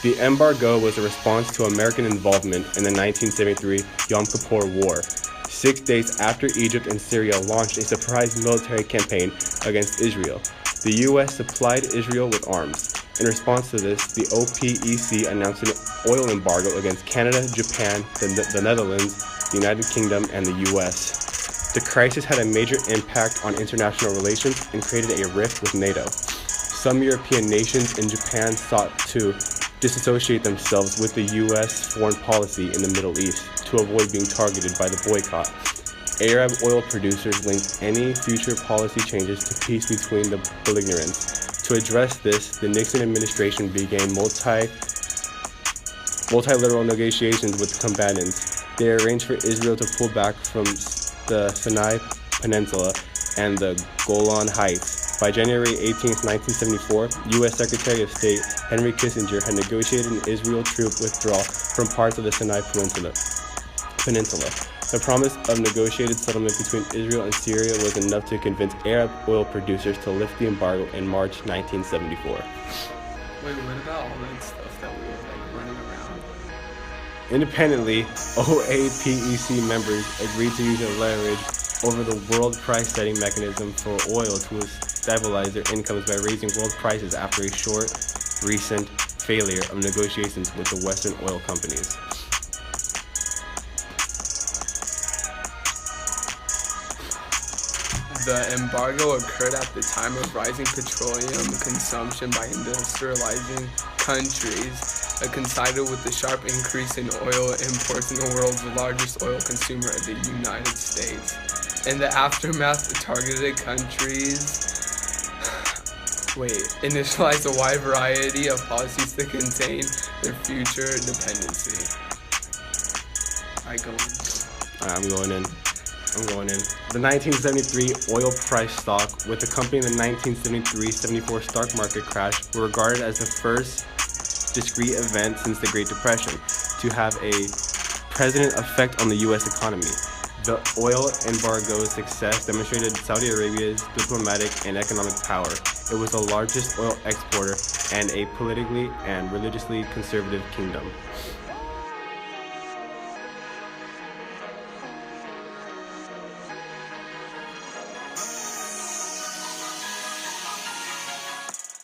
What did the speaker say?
The embargo was a response to American involvement in the 1973 Yom Kippur War. 6 days after Egypt and Syria launched a surprise military campaign against Israel, the U.S. supplied Israel with arms. In response to this, the OPEC announced an oil embargo against Canada, Japan, the Netherlands, the United Kingdom, and the U.S. The crisis had a major impact on international relations and created a rift with NATO. Some European nations and Japan sought to disassociate themselves with the U.S. foreign policy in the Middle East to avoid being targeted by the boycott. Arab oil producers linked any future policy changes to peace between the belligerents. To address this, the Nixon administration began multilateral negotiations with the combatants. They arranged for Israel to pull back from the Sinai Peninsula and the Golan Heights. By January 18, 1974, U.S. Secretary of State Henry Kissinger had negotiated an Israel troop withdrawal from parts of the Sinai Peninsula. The promise of negotiated settlement between Israel and Syria was enough to convince Arab oil producers to lift the embargo in March 1974. Wait, what about all that stuff that we were running around? Independently, OAPEC members agreed to use their leverage over the world price-setting mechanism for oil to stabilize their incomes by raising world prices after a short, recent failure of negotiations with the Western oil companies. The embargo occurred at the time of rising petroleum consumption by industrializing countries, coincided with the sharp increase in oil imports in the world's largest oil consumer, the United States. In the aftermath, targeted countries initialized a wide variety of policies to contain their future dependency. I'm going in. The 1973 oil price shock, with accompanying the 1973-74 stock market crash, were regarded as the first discrete event since the Great Depression to have a present effect on the U.S. economy. The oil embargo's success demonstrated Saudi Arabia's diplomatic and economic power. It was the largest oil exporter and a politically and religiously conservative kingdom.